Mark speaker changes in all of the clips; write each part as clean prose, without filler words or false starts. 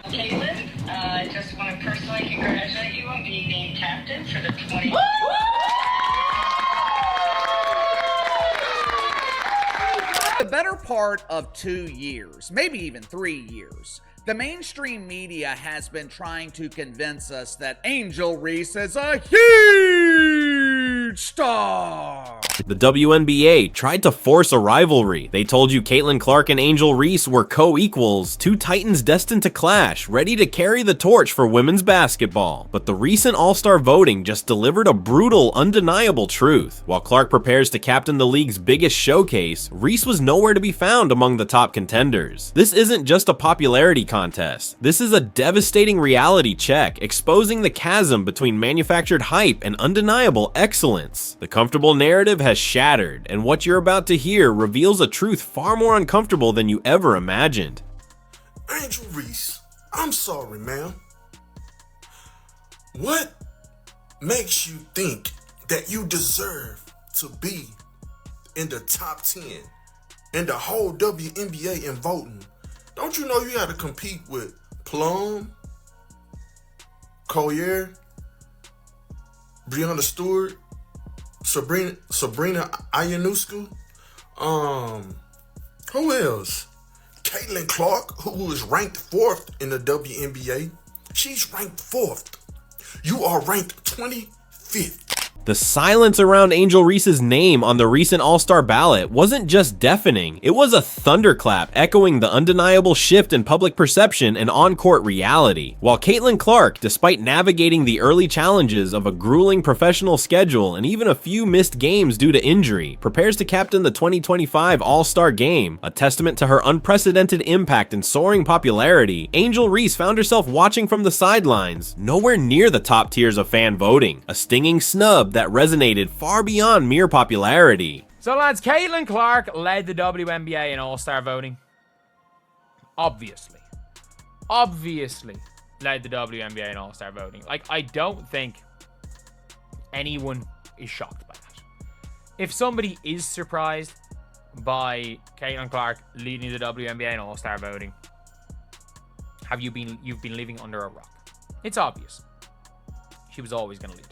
Speaker 1: Caitlyn, I just want to personally congratulate you on being named captain for the 20.
Speaker 2: The better part of 2 years, maybe even 3 years, the mainstream media has been trying to convince us that Angel Reese is a huge star.
Speaker 3: The WNBA tried to force a rivalry. They told you Caitlyn Clark and Angel Reese were co-equals, two titans destined to clash, ready to carry the torch for women's basketball. But the recent All-Star voting just delivered a brutal, undeniable truth. While Clark prepares to captain the league's biggest showcase, Reese was nowhere to be found among the top contenders. This isn't just a popularity contest. This is a devastating reality check, exposing the chasm between manufactured hype and undeniable excellence. The comfortable narrative has shattered, and what you're about to hear reveals a truth far more uncomfortable than you ever imagined.
Speaker 4: Angel Reese, I'm sorry, ma'am. What makes you think that you deserve to be in the top 10 in the whole WNBA in voting? Don't you know you got to compete with Plum, Collier, Breanna Stewart, Sabrina Ionescu, who else? Caitlyn Clark, who is ranked 4th in the WNBA. She's ranked 4th. You are ranked 25th.
Speaker 3: The silence around Angel Reese's name on the recent All-Star ballot wasn't just deafening, it was a thunderclap echoing the undeniable shift in public perception and on-court reality. While Caitlyn Clark, despite navigating the early challenges of a grueling professional schedule and even a few missed games due to injury, prepares to captain the 2025 All-Star Game, a testament to her unprecedented impact and soaring popularity, Angel Reese found herself watching from the sidelines, nowhere near the top tiers of fan voting, a stinging snub that resonated far beyond mere popularity.
Speaker 5: So lads, Caitlyn Clark led the WNBA in All-Star voting. Obviously led the WNBA in All-Star voting. Like, I don't think anyone is shocked by that. If somebody is surprised by Caitlyn Clark leading the WNBA in All-Star voting, you've been living under a rock. It's obvious. She was always going to lead.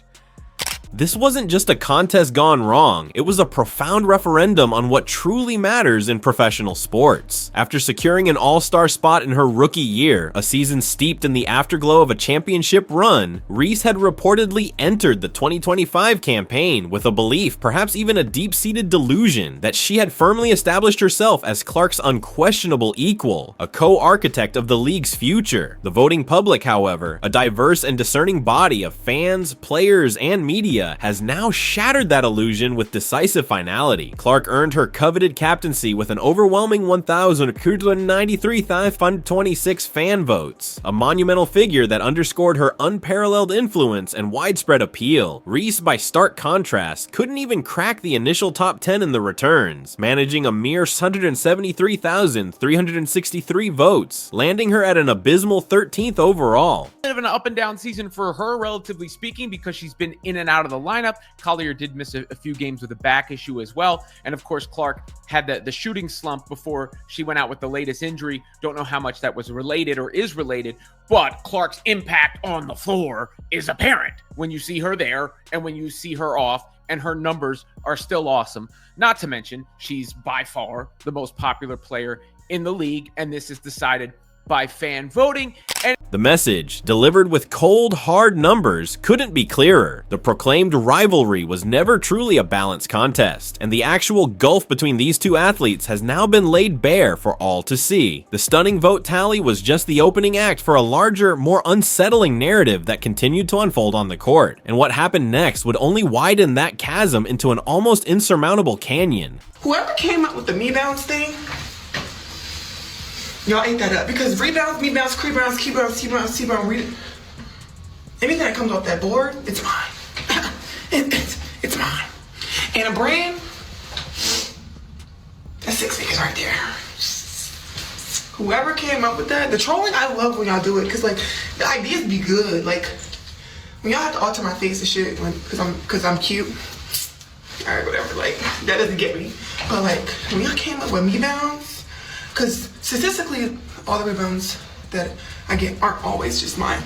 Speaker 3: This wasn't just a contest gone wrong, it was a profound referendum on what truly matters in professional sports. After securing an all-star spot in her rookie year, a season steeped in the afterglow of a championship run, Reese had reportedly entered the 2025 campaign with a belief, perhaps even a deep-seated delusion, that she had firmly established herself as Clark's unquestionable equal, a co-architect of the league's future. The voting public, however, a diverse and discerning body of fans, players, and media, has now shattered that illusion with decisive finality. Clark earned her coveted captaincy with an overwhelming 1,293,526 fan votes, a monumental figure that underscored her unparalleled influence and widespread appeal. Reese, by stark contrast, couldn't even crack the initial top 10 in the returns, managing a mere 173,363 votes, landing her at an abysmal 13th overall.
Speaker 6: Bit of an up and down season for her, relatively speaking, because she's been in and out of the lineup. Collier did miss a few games with a back issue as well. And of course, Clark had the shooting slump before she went out with the latest injury. Don't know how much that was related or is related, but Clark's impact on the floor is apparent when you see her there and when you see her off, and her numbers are still awesome. Not to mention, she's by far the most popular player in the league, and this is decided by fan voting. And
Speaker 3: the message, delivered with cold, hard numbers, couldn't be clearer. The proclaimed rivalry was never truly a balanced contest, and the actual gulf between these two athletes has now been laid bare for all to see. The stunning vote tally was just the opening act for a larger, more unsettling narrative that continued to unfold on the court, and what happened next would only widen that chasm into an almost insurmountable canyon.
Speaker 7: Whoever came up with the me bounce thing, y'all ate that up, because rebounds, me bounce, key bounce, anything that comes off that board, it's mine. it's mine. And a brand, that's 6 figures right there. Whoever came up with that, the trolling, I love when y'all do it, because like the ideas be good. Like when y'all have to alter my face and shit, because I'm cute. All right, whatever. Like that doesn't get me. But like when y'all came up with me bounds, because statistically, all the rebounds that I get aren't always just mine.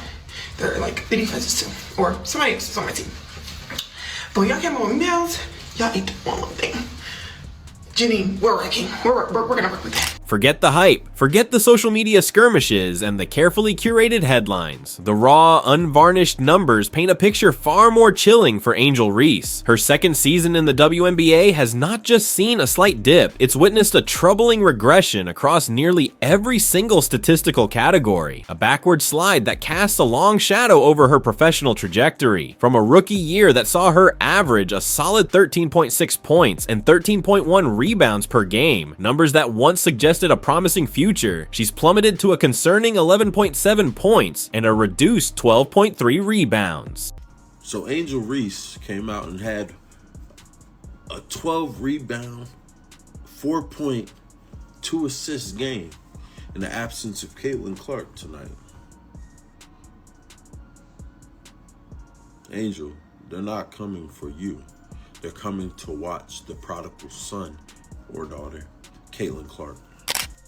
Speaker 7: They're like the defenses too, or somebody else's on my team. But when y'all came up with emails, y'all need to do one thing. Jenny, we're working. We're gonna work with that.
Speaker 3: Forget the hype, forget the social media skirmishes and the carefully curated headlines. The raw, unvarnished numbers paint a picture far more chilling for Angel Reese. Her second season in the WNBA has not just seen a slight dip, it's witnessed a troubling regression across nearly every single statistical category. A backward slide that casts a long shadow over her professional trajectory. From a rookie year that saw her average a solid 13.6 points and 13.1 rebounds per game, numbers that once suggested a promising future, she's plummeted to a concerning 11.7 points and a reduced 12.3 rebounds.
Speaker 8: So Angel Reese came out and had a 12 rebound, 4.2 assist game in the absence of Caitlyn Clark tonight. Angel, they're not coming for you. They're coming to watch the prodigal son or daughter, Caitlyn Clark.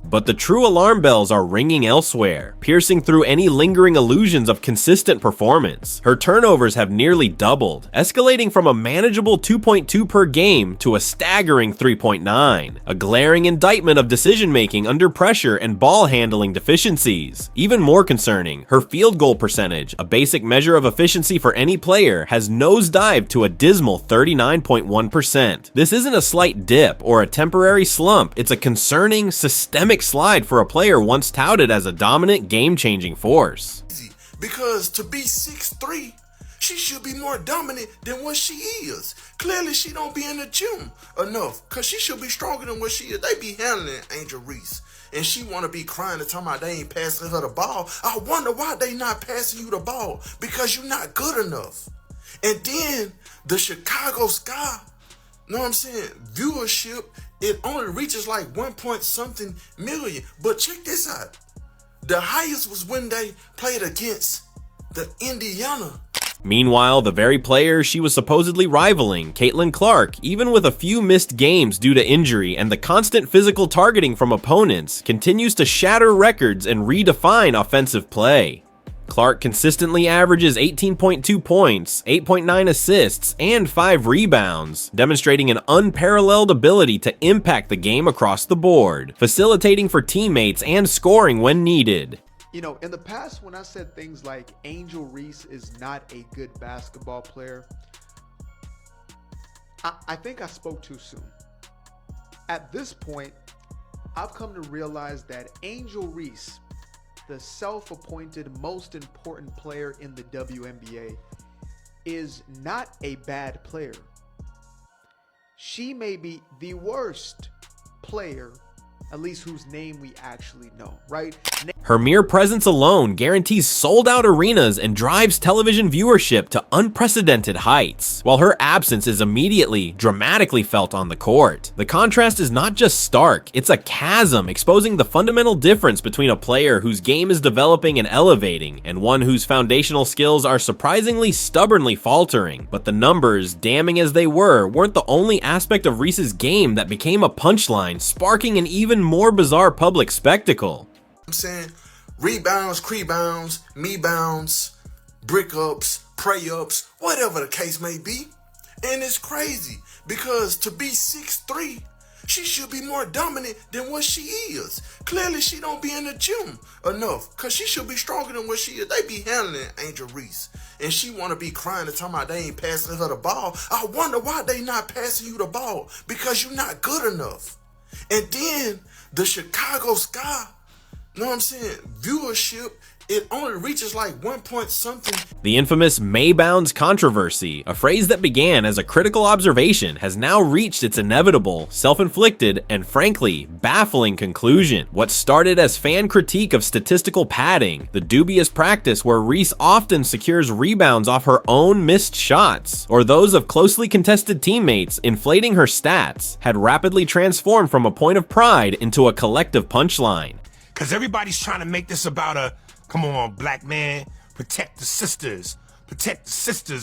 Speaker 3: But the true alarm bells are ringing elsewhere, piercing through any lingering illusions of consistent performance. Her turnovers have nearly doubled, escalating from a manageable 2.2 per game to a staggering 3.9, a glaring indictment of decision-making under pressure and ball handling deficiencies. Even more concerning, her field goal percentage, a basic measure of efficiency for any player, has nosedived to a dismal 39.1%. This isn't a slight dip or a temporary slump, it's a concerning, systemic slide for a player once touted as a dominant, game-changing force.
Speaker 4: Because to be 6'3", she should be more dominant than what she is. Clearly, she don't be in the gym enough, because she should be stronger than what she is. They be handling Angel Reese, and she want to be crying and talking about they ain't passing her the ball. I wonder why they not passing you the ball, because you're not good enough. And then the Chicago Sky, know what I'm saying, viewership, it only reaches like 1 point something million. But check this out. The highest was when they played against the Indiana.
Speaker 3: Meanwhile, the very player she was supposedly rivaling, Caitlyn Clark, even with a few missed games due to injury and the constant physical targeting from opponents, continues to shatter records and redefine offensive play. Clark consistently averages 18.2 points, 8.9 assists, and 5 rebounds, demonstrating an unparalleled ability to impact the game across the board, facilitating for teammates and scoring when needed.
Speaker 9: You know, in the past when I said things like Angel Reese is not a good basketball player, I think I spoke too soon. At this point, I've come to realize that Angel Reese, the self-appointed most important player in the WNBA, is not a bad player. She may be the worst player, at least whose name we actually know, right?
Speaker 3: Her mere presence alone guarantees sold-out arenas and drives television viewership to unprecedented heights, while her absence is immediately, dramatically felt on the court. The contrast is not just stark, it's a chasm exposing the fundamental difference between a player whose game is developing and elevating, and one whose foundational skills are surprisingly stubbornly faltering. But the numbers, damning as they were, weren't the only aspect of Reese's game that became a punchline, sparking an even more bizarre public spectacle.
Speaker 4: I'm saying rebounds, crebounds, me bounds, brick ups, pray ups, whatever the case may be. And it's crazy because to be 6'3", she should be more dominant than what she is. Clearly, she don't be in the gym enough because she should be stronger than what she is. They be handling Angel Reese, and she want to be crying and talking about they ain't passing her the ball. I wonder why they not passing you the ball, because you're not good enough. And then the Chicago Sky, know what I'm saying, viewership, it only reaches like 1 point something.
Speaker 3: The infamous Maybounds controversy, a phrase that began as a critical observation, has now reached its inevitable, self-inflicted, and frankly, baffling conclusion. What started as fan critique of statistical padding, the dubious practice where Reese often secures rebounds off her own missed shots, or those of closely contested teammates inflating her stats, had rapidly transformed from a point of pride into a collective punchline.
Speaker 10: Because everybody's trying to make this about a, come on, black man, protect the sisters,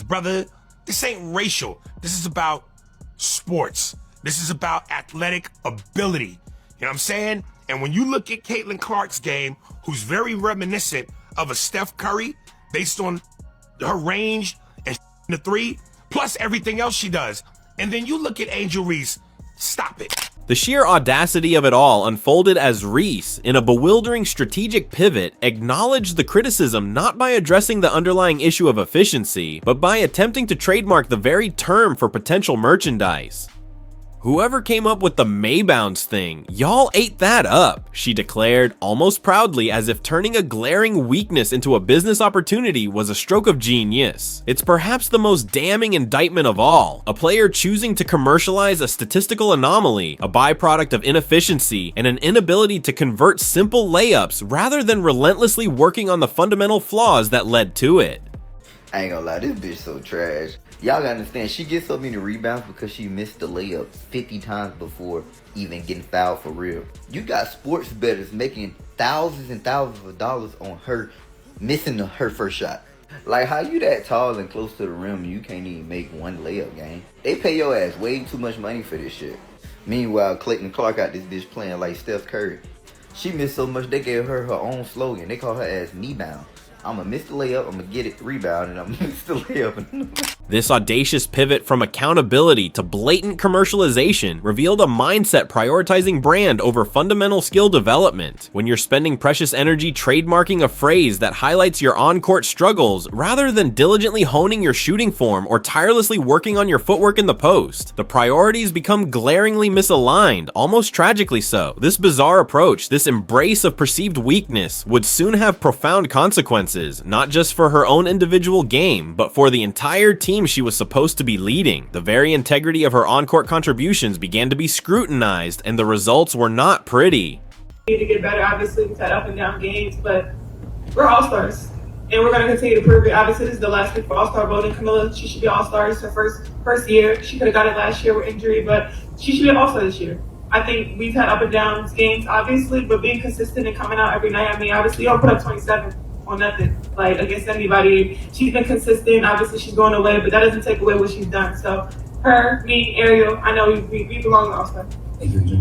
Speaker 10: brother. This ain't racial. This is about sports. This is about athletic ability. You know what I'm saying? And when you look at Caitlyn Clark's game, who's very reminiscent of a Steph Curry based on her range and the three, plus everything else she does. And then you look at Angel Reese, stop it.
Speaker 3: The sheer audacity of it all unfolded as Reese, in a bewildering strategic pivot, acknowledged the criticism not by addressing the underlying issue of efficiency, but by attempting to trademark the very term for potential merchandise. "Whoever came up with the Maybounds thing, y'all ate that up," she declared, almost proudly, as if turning a glaring weakness into a business opportunity was a stroke of genius. It's perhaps the most damning indictment of all, a player choosing to commercialize a statistical anomaly, a byproduct of inefficiency, and an inability to convert simple layups rather than relentlessly working on the fundamental flaws that led to it.
Speaker 11: I ain't gonna lie, this bitch so trash. Y'all gotta understand, she gets so many rebounds because she missed the layup 50 times before even getting fouled for real. You got sports bettors making thousands and thousands of dollars on her missing her first shot. Like, how you that tall and close to the rim and you can't even make one layup game? They pay your ass way too much money for this shit. Meanwhile, Caitlyn Clark got this bitch playing like Steph Curry. She missed so much they gave her own slogan. They call her ass knee-bound. I'ma miss the layup, I'ma get it rebound, and I'ma miss the layup.
Speaker 3: This audacious pivot from accountability to blatant commercialization revealed a mindset prioritizing brand over fundamental skill development. When you're spending precious energy trademarking a phrase that highlights your on-court struggles rather than diligently honing your shooting form or tirelessly working on your footwork in the post, the priorities become glaringly misaligned, almost tragically so. This bizarre approach, this embrace of perceived weakness, would soon have profound consequences, not just for her own individual game, but for the entire team she was supposed to be leading. The very integrity of her on-court contributions began to be scrutinized, and the results were not pretty.
Speaker 12: We need to get better. Obviously, we've had up and down games, but we're all-stars, and we're going to continue to prove it. Obviously, this is the last week for all-star voting. Camilla, she should be all-stars her first year. She could have got it last year with injury, but she should be an all-star this year. I think we've had up and down games, obviously, but being consistent and coming out every night. I mean, obviously, you don't put up 27 on nothing, like, against anybody. She's been consistent. Obviously, she's going away, but that doesn't take away what she's done. So, her, me, Ariel, I know we belong to All-Star. Thank you.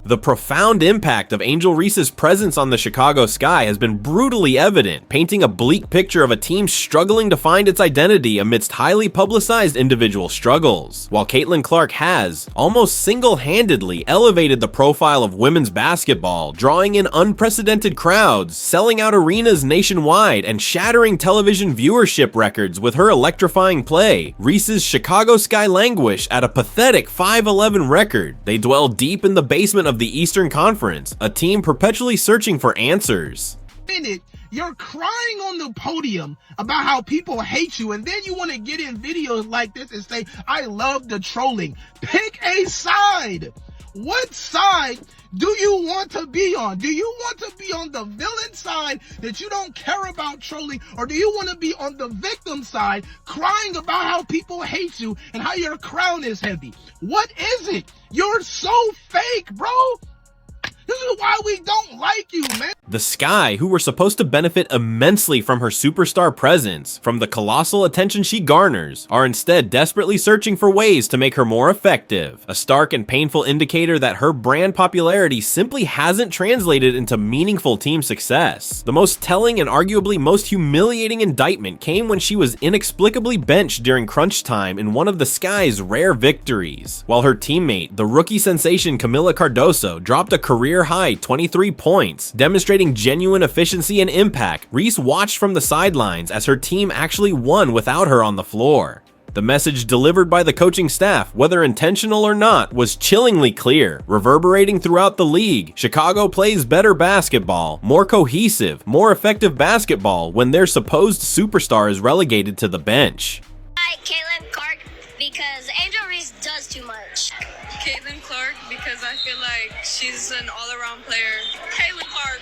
Speaker 3: The profound impact of Angel Reese's presence on the Chicago Sky has been brutally evident, painting a bleak picture of a team struggling to find its identity amidst highly publicized individual struggles. While Caitlyn Clark has, almost single-handedly, elevated the profile of women's basketball, drawing in unprecedented crowds, selling out arenas nationwide, and shattering television viewership records with her electrifying play, Reese's Chicago Sky languish at a pathetic 5-11 record. They dwell deep in the basement of the Eastern Conference, a team perpetually searching for answers.
Speaker 13: You're crying on the podium about how people hate you, and then you want to get in videos like this and say, I love the trolling. Pick a side. What side do you want to be on? Do you want to be on the villain side that you don't care about trolling, or do you want to be on the victim side crying about how people hate you and how your crown is heavy? What is it? You're so fake, bro. This is why we don't like you, man.
Speaker 3: The Sky, who were supposed to benefit immensely from her superstar presence, from the colossal attention she garners, are instead desperately searching for ways to make her more effective. A stark and painful indicator that her brand popularity simply hasn't translated into meaningful team success. The most telling and arguably most humiliating indictment came when she was inexplicably benched during crunch time in one of the Sky's rare victories. While her teammate, the rookie sensation Camila Cardoso, dropped a career-high 23 points, demonstrating genuine efficiency and impact, Reese watched from the sidelines as her team actually won without her on the floor. The message delivered by the coaching staff, whether intentional or not, was chillingly clear, reverberating throughout the league. Chicago plays better basketball, more cohesive, more effective basketball when their supposed superstar is relegated to the bench.
Speaker 14: Caitlyn Clark, because Angel Reese does too much.
Speaker 15: Caitlyn Clark, because I feel like she's an all-around player. Caitlyn Clark.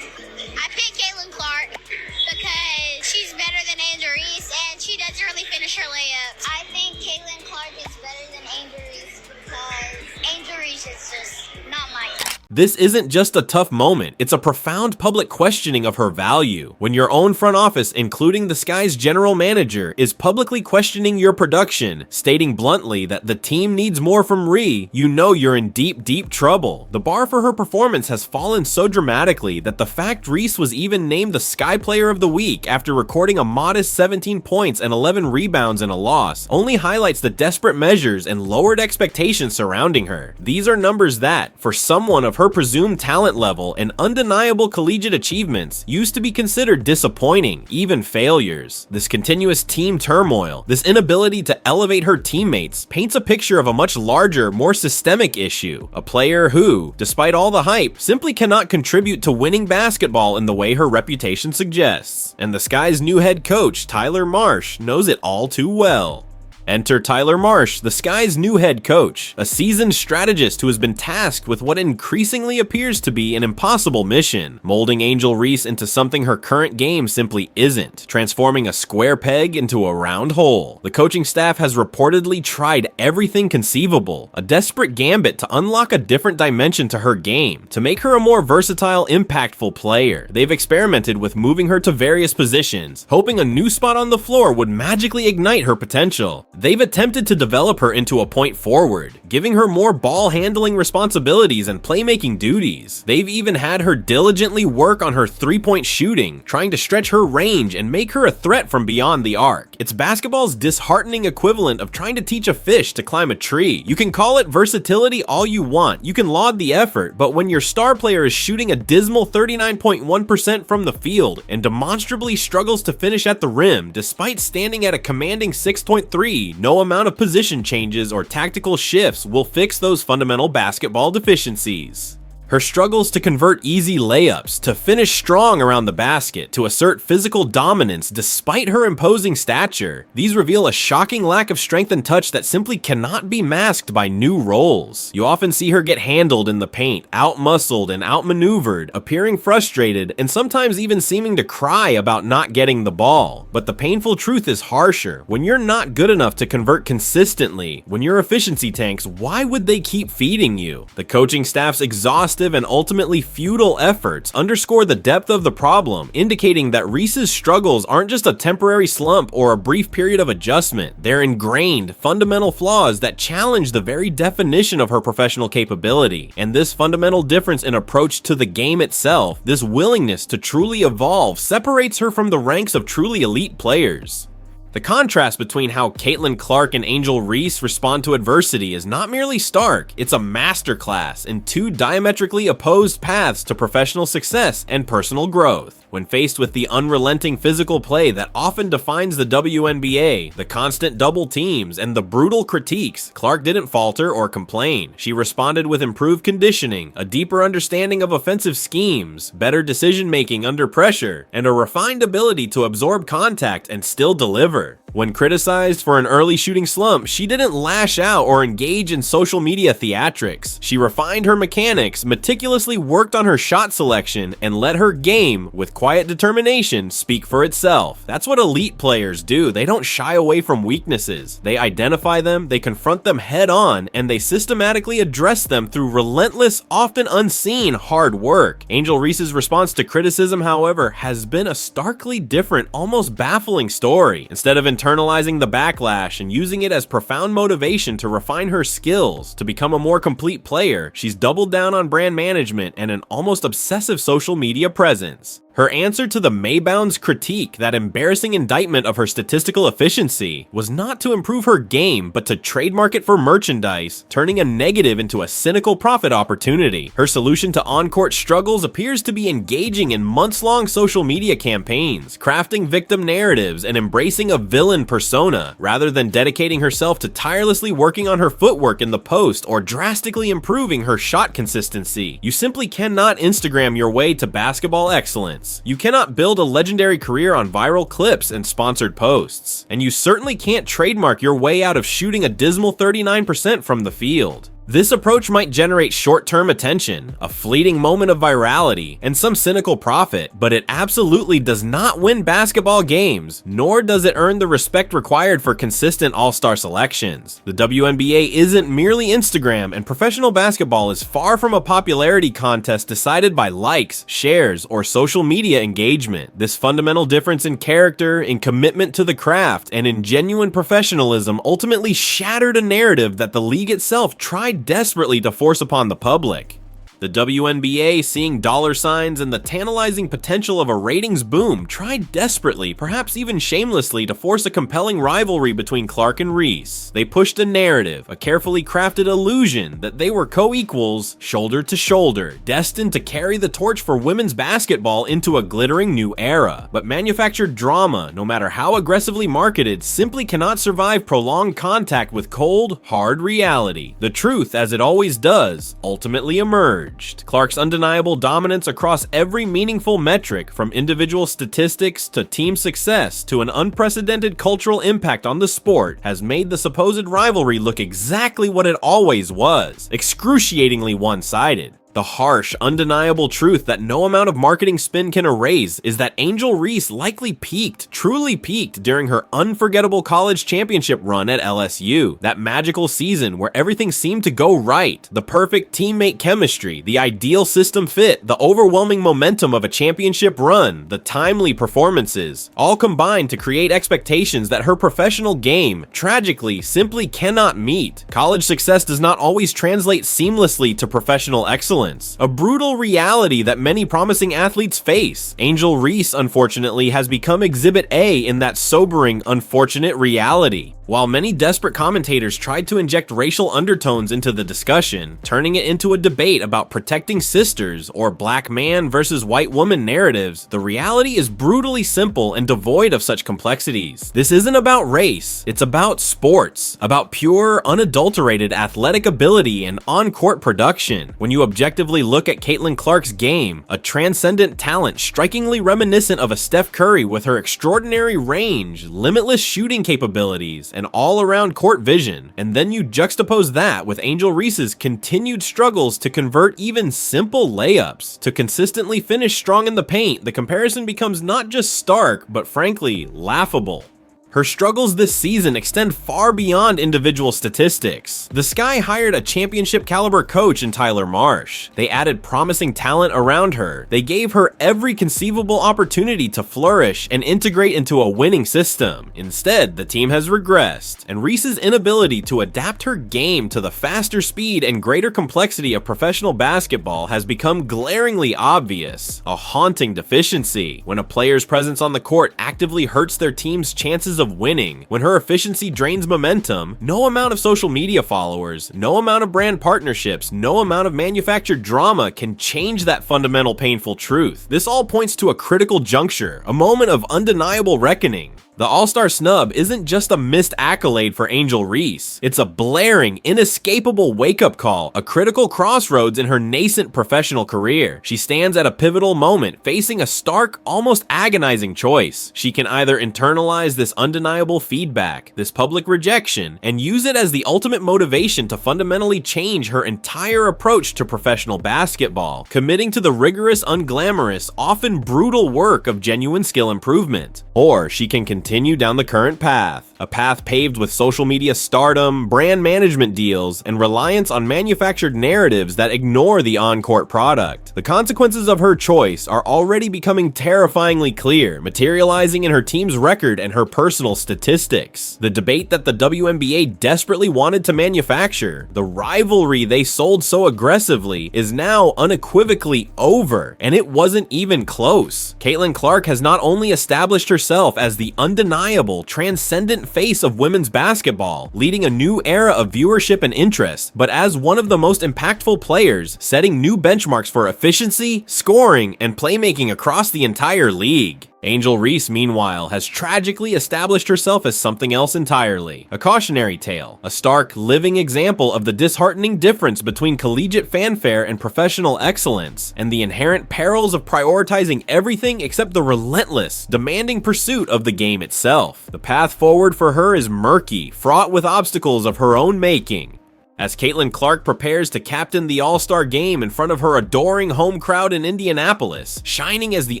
Speaker 14: I pick Caitlyn Clark because she's better than Angel Reese and she doesn't really finish her layups. I think Caitlyn Clark is better than Angel Reese because Angel Reese is just not my type.
Speaker 3: This isn't just a tough moment, it's a profound public questioning of her value. When your own front office, including the Sky's general manager, is publicly questioning your production, stating bluntly that the team needs more from Ree, you know you're in deep trouble. The bar for her performance has fallen so dramatically that the fact Reese was even named the Sky Player of the Week after recording a modest 17 points and 11 rebounds in a loss only highlights the desperate measures and lowered expectations surrounding her. These are numbers that, for someone of her presumed talent level and undeniable collegiate achievements, used to be considered disappointing, even failures. This continuous team turmoil, this inability to elevate her teammates, paints a picture of a much larger, more systemic issue. A player who, despite all the hype, simply cannot contribute to winning basketball in the way her reputation suggests. And the Sky's new head coach, Tyler Marsh, knows it all too well. Enter Tyler Marsh, the Sky's new head coach, a seasoned strategist who has been tasked with what increasingly appears to be an impossible mission, molding Angel Reese into something her current game simply isn't, transforming a square peg into a round hole. The coaching staff has reportedly tried everything conceivable, a desperate gambit to unlock a different dimension to her game, to make her a more versatile, impactful player. They've experimented with moving her to various positions, hoping a new spot on the floor would magically ignite her potential. They've attempted to develop her into a point forward, giving her more ball handling responsibilities and playmaking duties. They've even had her diligently work on her three-point shooting, trying to stretch her range and make her a threat from beyond the arc. It's basketball's disheartening equivalent of trying to teach a fish to climb a tree. You can call it versatility all you want, you can laud the effort, but when your star player is shooting a dismal 39.1% from the field and demonstrably struggles to finish at the rim despite standing at a commanding 6.3, no amount of position changes or tactical shifts will fix those fundamental basketball deficiencies. Her struggles to convert easy layups, to finish strong around the basket, to assert physical dominance despite her imposing stature, these reveal a shocking lack of strength and touch that simply cannot be masked by new roles. You often see her get handled in the paint, out-muscled and outmaneuvered, appearing frustrated and sometimes even seeming to cry about not getting the ball. But the painful truth is harsher. When you're not good enough to convert consistently, when your efficiency tanks, why would they keep feeding you? The coaching staff's exhaustive and ultimately futile efforts underscore the depth of the problem, indicating that Reese's struggles aren't just a temporary slump or a brief period of adjustment. They're ingrained, fundamental flaws that challenge the very definition of her professional capability. And this fundamental difference in approach to the game itself, this willingness to truly evolve, separates her from the ranks of truly elite players. The contrast between how Caitlyn Clark and Angel Reese respond to adversity is not merely stark, it's a masterclass in two diametrically opposed paths to professional success and personal growth. When faced with the unrelenting physical play that often defines the WNBA, the constant double teams, and the brutal critiques, Clark didn't falter or complain. She responded with improved conditioning, a deeper understanding of offensive schemes, better decision-making under pressure, and a refined ability to absorb contact and still deliver. When criticized for an early shooting slump, she didn't lash out or engage in social media theatrics. She refined her mechanics, meticulously worked on her shot selection, and let her game, with quiet determination, speak for itself. That's what elite players do. They don't shy away from weaknesses. They identify them, they confront them head on, and they systematically address them through relentless, often unseen hard work. Angel Reese's response to criticism, however, has been a starkly different, almost baffling story. Instead of internalizing the backlash and using it as profound motivation to refine her skills, to become a more complete player, she's doubled down on brand management and an almost obsessive social media presence. Her answer to the Maybound's critique, that embarrassing indictment of her statistical efficiency, was not to improve her game, but to trademark it for merchandise, turning a negative into a cynical profit opportunity. Her solution to on-court struggles appears to be engaging in months-long social media campaigns, crafting victim narratives, and embracing a villain persona, rather than dedicating herself to tirelessly working on her footwork in the post or drastically improving her shot consistency. You simply cannot Instagram your way to basketball excellence. You cannot build a legendary career on viral clips and sponsored posts. And you certainly can't trademark your way out of shooting a dismal 39% from the field. This approach might generate short-term attention, a fleeting moment of virality, and some cynical profit, but it absolutely does not win basketball games, nor does it earn the respect required for consistent all-star selections. The WNBA isn't merely Instagram, and professional basketball is far from a popularity contest decided by likes, shares, or social media engagement. This fundamental difference in character, in commitment to the craft, and in genuine professionalism ultimately shattered a narrative that the league itself tried desperately to force upon the public. The WNBA, seeing dollar signs and the tantalizing potential of a ratings boom, tried desperately, perhaps even shamelessly, to force a compelling rivalry between Clark and Reese. They pushed a narrative, a carefully crafted illusion that they were co-equals, shoulder to shoulder, destined to carry the torch for women's basketball into a glittering new era. But manufactured drama, no matter how aggressively marketed, simply cannot survive prolonged contact with cold, hard reality. The truth, as it always does, ultimately emerged. Clark's undeniable dominance across every meaningful metric, from individual statistics to team success to an unprecedented cultural impact on the sport, has made the supposed rivalry look exactly what it always was: excruciatingly one-sided. The harsh, undeniable truth that no amount of marketing spin can erase is that Angel Reese likely peaked, truly peaked, during her unforgettable college championship run at LSU. That magical season where everything seemed to go right, the perfect teammate chemistry, the ideal system fit, the overwhelming momentum of a championship run, the timely performances, all combined to create expectations that her professional game, tragically, simply cannot meet. College success does not always translate seamlessly to professional excellence. A brutal reality that many promising athletes face. Angel Reese, unfortunately, has become Exhibit A in that sobering, unfortunate reality. While many desperate commentators tried to inject racial undertones into the discussion, turning it into a debate about protecting sisters or black man versus white woman narratives, the reality is brutally simple and devoid of such complexities. This isn't about race, it's about sports, about pure, unadulterated athletic ability and on-court production. When you objectively look at Caitlyn Clark's game, a transcendent talent strikingly reminiscent of a Steph Curry with her extraordinary range, limitless shooting capabilities, and all-around court vision, and then you juxtapose that with Angel Reese's continued struggles to convert even simple layups, to consistently finish strong in the paint, the comparison becomes not just stark, but frankly, laughable. Her struggles this season extend far beyond individual statistics. The Sky hired a championship-caliber coach in Tyler Marsh. They added promising talent around her. They gave her every conceivable opportunity to flourish and integrate into a winning system. Instead, the team has regressed, and Reese's inability to adapt her game to the faster speed and greater complexity of professional basketball has become glaringly obvious, a haunting deficiency. When a player's presence on the court actively hurts their team's chances of winning, when her efficiency drains momentum, no amount of social media followers, no amount of brand partnerships, no amount of manufactured drama can change that fundamental painful truth. This all points to a critical juncture, a moment of undeniable reckoning. The All-Star snub isn't just a missed accolade for Angel Reese. It's a blaring, inescapable wake-up call, a critical crossroads in her nascent professional career. She stands at a pivotal moment, facing a stark, almost agonizing choice. She can either internalize this undeniable feedback, this public rejection, and use it as the ultimate motivation to fundamentally change her entire approach to professional basketball, committing to the rigorous, unglamorous, often brutal work of genuine skill improvement. Or she can continue down the current path, a path paved with social media stardom, brand management deals, and reliance on manufactured narratives that ignore the on-court product. The consequences of her choice are already becoming terrifyingly clear, materializing in her team's record and her personal statistics. The debate that the WNBA desperately wanted to manufacture, the rivalry they sold so aggressively, is now unequivocally over, and it wasn't even close. Caitlyn Clark has not only established herself as the undeniable, transcendent face of women's basketball, leading a new era of viewership and interest, but as one of the most impactful players, setting new benchmarks for efficiency, scoring, and playmaking across the entire league. Angel Reese, meanwhile, has tragically established herself as something else entirely. A cautionary tale, a stark, living example of the disheartening difference between collegiate fanfare and professional excellence, and the inherent perils of prioritizing everything except the relentless, demanding pursuit of the game itself. The path forward for her is murky, fraught with obstacles of her own making. as Caitlyn Clark prepares to captain the All-Star game in front of her adoring home crowd in Indianapolis, shining as the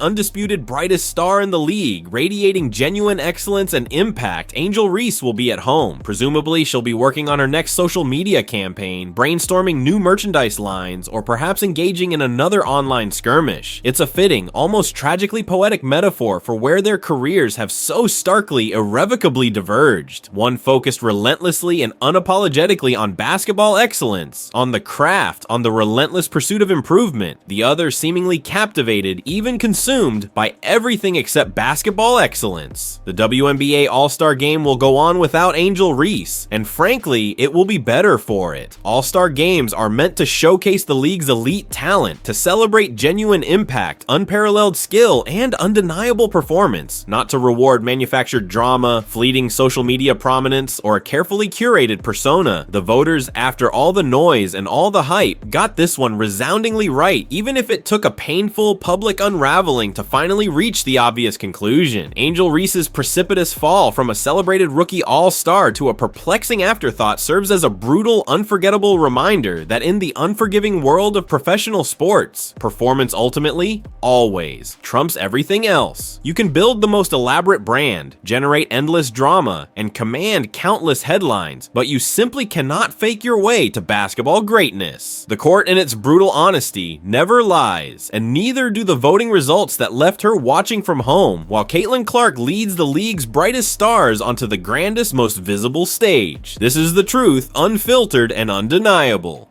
Speaker 3: undisputed brightest star in the league, radiating genuine excellence and impact. Angel Reese will be at home. Presumably, she'll be working on her next social media campaign, brainstorming new merchandise lines, or perhaps engaging in another online skirmish. It's a fitting, almost tragically poetic metaphor for where their careers have so starkly, irrevocably diverged. One focused relentlessly and unapologetically on basketball excellence, on the craft, on the relentless pursuit of improvement. The other seemingly captivated, even consumed, by everything except basketball excellence. The WNBA All-Star Game will go on without Angel Reese, and frankly, it will be better for it. All-Star Games are meant to showcase the league's elite talent, to celebrate genuine impact, unparalleled skill, and undeniable performance, not to reward manufactured drama, fleeting social media prominence, or a carefully curated persona. The voters, after all the noise and all the hype, got this one resoundingly right, even if it took a painful public unraveling to finally reach the obvious conclusion. Angel Reese's precipitous fall from a celebrated rookie all-star to a perplexing afterthought serves as a brutal, unforgettable reminder that in the unforgiving world of professional sports, performance ultimately, always, trumps everything else. You can build the most elaborate brand, generate endless drama, and command countless headlines, but you simply cannot fake your way to basketball greatness. The court in its brutal honesty never lies, and neither do the voting results that left her watching from home, while Caitlyn Clark leads the league's brightest stars onto the grandest, most visible stage. This is the truth, unfiltered and undeniable.